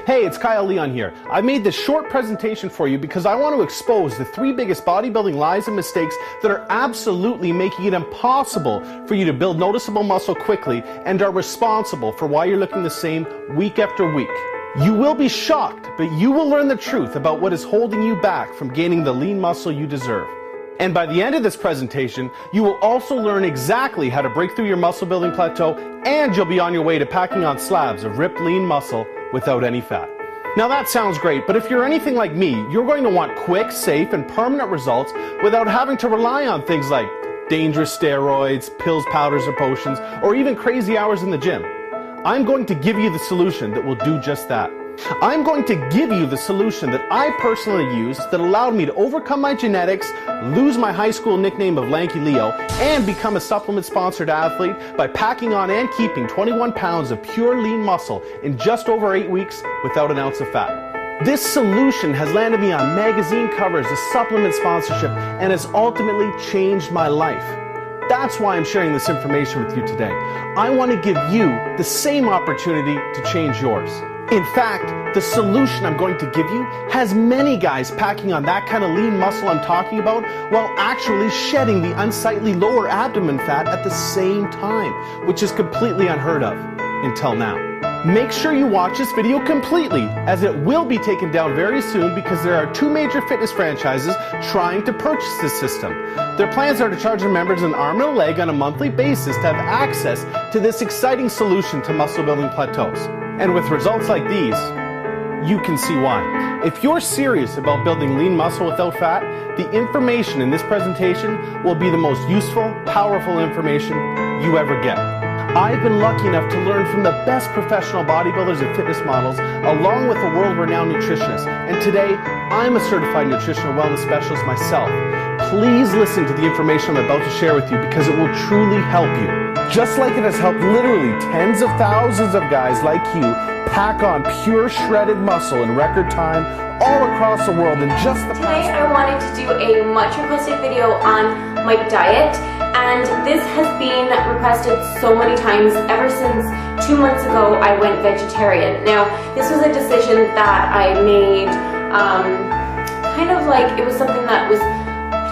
Hey, it's Kyle Leon here. I made this short presentation for you because I want to expose the 3 biggest bodybuilding lies and mistakes that are absolutely making it impossible for you to build noticeable muscle quickly and are responsible for why you're looking the same week after week. You will be shocked, but you will learn the truth about what is holding you back from gaining the lean muscle you deserve. And by the end of this presentation, you will also learn exactly how to break through your muscle building plateau, and you'll be on your way to packing on slabs of ripped lean muscle without any fat. Now that sounds great, but if you're anything like me, you're going to want quick, safe, and permanent results without having to rely on things like dangerous steroids, pills, powders, or potions, or even crazy hours in the gym. I'm going to give you the solution that will do just that. I'm going to give you the solution that I personally used that allowed me to overcome my genetics, lose my high school nickname of Lanky Leo, and become a supplement-sponsored athlete by packing on and keeping 21 pounds of pure lean muscle in just over 8 weeks without an ounce of fat. This solution has landed me on magazine covers, a supplement sponsorship, and has ultimately changed my life. That's why I'm sharing this information with you today. I want to give you the same opportunity to change yours. In fact, the solution I'm going to give you has many guys packing on that kind of lean muscle I'm talking about while actually shedding the unsightly lower abdomen fat at the same time, which is completely unheard of until now. Make sure you watch this video completely, as it will be taken down very soon because there are 2 major fitness franchises trying to purchase this system. Their plans are to charge their members an arm and a leg on a monthly basis to have access to this exciting solution to muscle building plateaus. And with results like these, you can see why. If you're serious about building lean muscle without fat, the information in this presentation will be the most useful, powerful information you ever get. I've been lucky enough to learn from the best professional bodybuilders and fitness models, along with a world-renowned nutritionist. And today, I'm a certified nutritional wellness specialist myself. Please listen to the information I'm about to share with you because it will truly help you. Just like it has helped literally tens of thousands of guys like you pack on pure shredded muscle in record time all across the world in just the past. Today I wanted to do a much requested video on my diet, and this has been requested so many times ever since 2 months ago I went vegetarian. Now this was a decision that I made kind of like it was something that was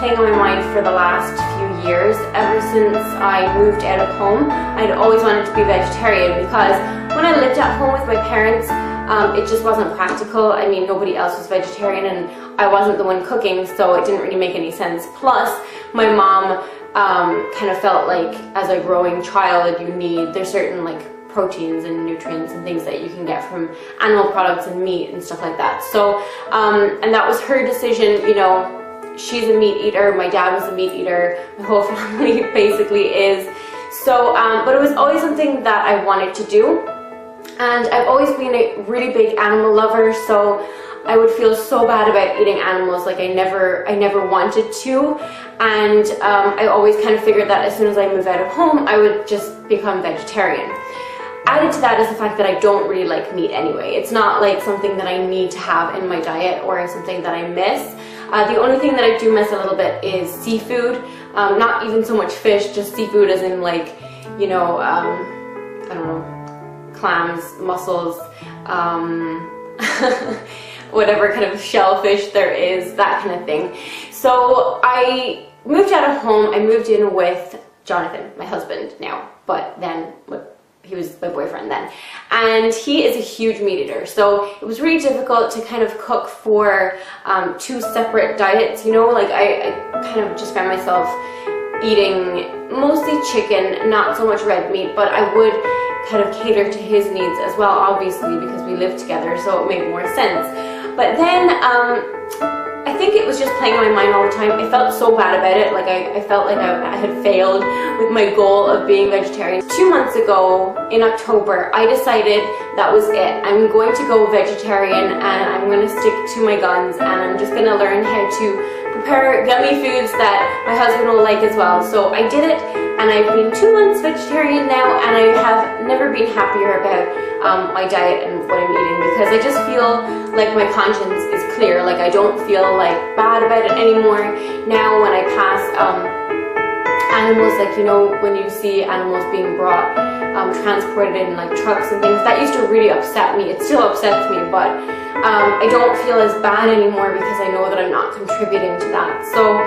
playing on my mind for the last few years. Ever since I moved out of home, I'd always wanted to be vegetarian because when I lived at home with my parents, it just wasn't practical. I mean, nobody else was vegetarian and I wasn't the one cooking, so it didn't really make any sense. Plus, my mom kind of felt like as a growing child, there's certain like proteins and nutrients and things that you can get from animal products and meat and stuff like that. So, and that was her decision, you know. She's a meat eater, my dad was a meat eater, my whole family basically is. So, but it was always something that I wanted to do. And I've always been a really big animal lover, so I would feel so bad about eating animals, like I never wanted to. And I always kind of figured that as soon as I move out of home, I would just become vegetarian. Added to that is the fact that I don't really like meat anyway. It's not like something that I need to have in my diet or something that I miss. The only thing that I do miss a little bit is seafood. Not even so much fish, just seafood as in like, you know, I don't know, clams, mussels, whatever kind of shellfish there is, that kind of thing. So I moved out of home, I moved in with Jonathan, my husband now, but then he was my boyfriend then, and he is a huge meat eater, so it was really difficult to kind of cook for 2 separate diets, you know, like I kind of just found myself eating mostly chicken, not so much red meat, but I would kind of cater to his needs as well, obviously, because we live together, so it made more sense. But then I think it was just playing on my mind all the time. I felt so bad about it, like I felt like I had failed with my goal of being vegetarian. 2 months ago, in October, I decided that was it. I'm going to go vegetarian and I'm going to stick to my guns and I'm just going to learn how to prepare yummy foods that my husband will like as well. So I did it, and I've been 2 months vegetarian now, and I have never been happier about my diet and what I'm eating, because I just feel like my conscience is clear. Like I don't feel like bad about it anymore. Now when I pass animals, like, you know, when you see animals being brought transported in like trucks and things. That used to really upset me. It still upsets me, but I don't feel as bad anymore because I know that I'm not contributing to that. So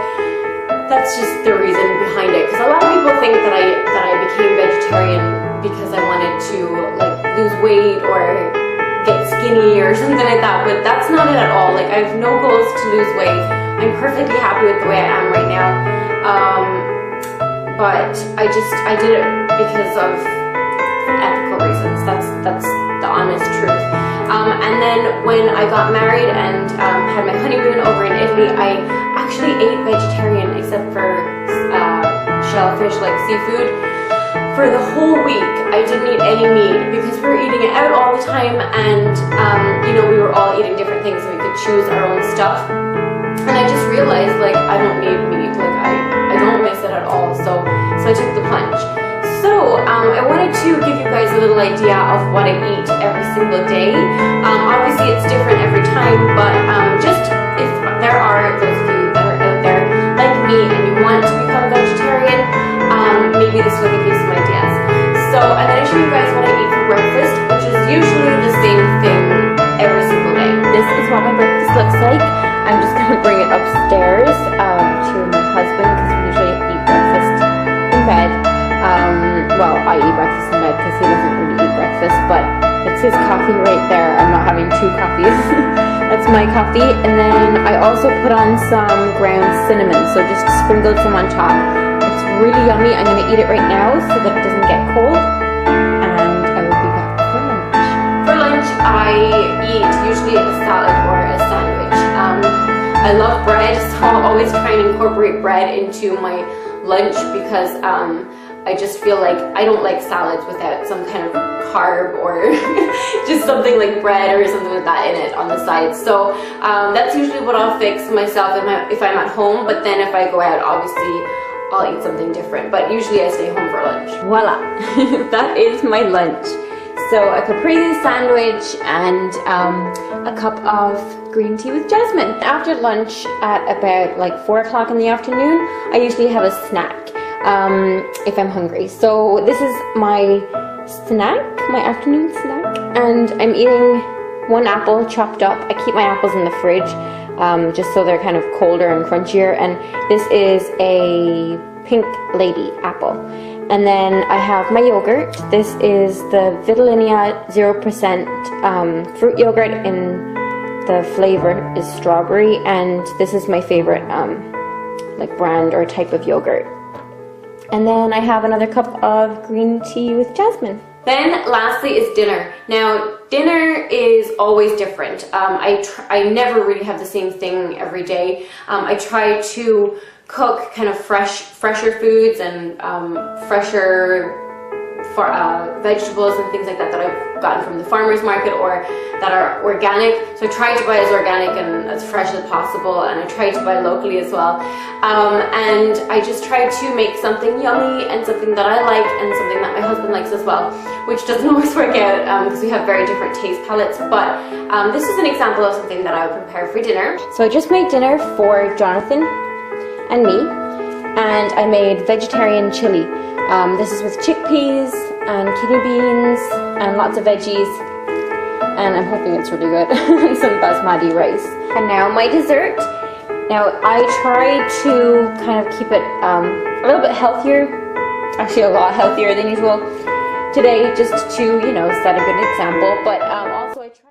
that's just the reason behind it. Because a lot of people think that I became vegetarian because I wanted to like lose weight or get skinny or something like that, but that's not it at all. Like, I have no goals to lose weight. I'm perfectly happy with the way I am right now. But I did it because of ethical reasons. That's the honest truth. And then when I got married and had my honeymoon over in Italy, I actually ate vegetarian except for shellfish, like seafood. For the whole week, I didn't eat any meat because we were eating it out all the time, and you know, we were all eating different things and we could choose our own stuff. And I just realized, like, I don't need meat. Like, I don't miss it at all. So I took the plunge. So I wanted to give you guys a little idea of what I eat every single day. Obviously, it's different every time, but just if there are those of you that are out there like me and you want to become vegetarian, maybe this will give you some ideas. So I'm going to show you guys what I eat for breakfast, which is usually the same thing every single day. This is what my breakfast looks like. I'm just going to bring it upstairs to my husband because we usually eat breakfast in bed. Well, I eat breakfast in bed because he doesn't really eat breakfast, but it's his coffee right there. I'm not having two coffees. That's my coffee. And then I also put on some ground cinnamon, so just sprinkled some on top. Really yummy. I'm going to eat it right now so that it doesn't get cold, and I will be back for lunch. For lunch, I eat usually a salad or a sandwich. I love bread, so I'll always try and incorporate bread into my lunch because I just feel like I don't like salads without some kind of carb or just something like bread or something like that in it on the side. So that's usually what I'll fix myself if I'm at home, but then if I go out, obviously I'll eat something different, but usually I stay home for lunch. Voila, that is my lunch. So a caprese sandwich and a cup of green tea with jasmine. After lunch at about like 4 o'clock in the afternoon, I usually have a snack if I'm hungry. So this is my snack, my afternoon snack, and I'm eating one apple chopped up. I keep my apples in the fridge just so they're kind of colder and crunchier, and this is a Pink Lady apple. And then I have my yogurt. This is the Vitalinia 0% fruit yogurt, and the flavor is strawberry, and this is my favorite like brand or type of yogurt. And then I have another cup of green tea with jasmine. Then lastly is dinner. Now dinner is always different. I never really have the same thing every day. I try to cook kind of fresher foods and fresher vegetables and things like that I've gotten from the farmer's market or that are organic. So I try to buy as organic and as fresh as possible, and I try to buy locally as well. And I just try to make something yummy and something that I like and something that my husband likes as well, which doesn't always work out because we have very different taste palettes, but this is an example of something that I would prepare for dinner. So I just made dinner for Jonathan and me, and I made vegetarian chili. This is with chickpeas and kidney beans and lots of veggies, and I'm hoping it's really good. And some basmati rice. And now my dessert. Now I try to kind of keep it a little bit healthier, actually a lot healthier than usual today, just to, you know, set a good example, but also I try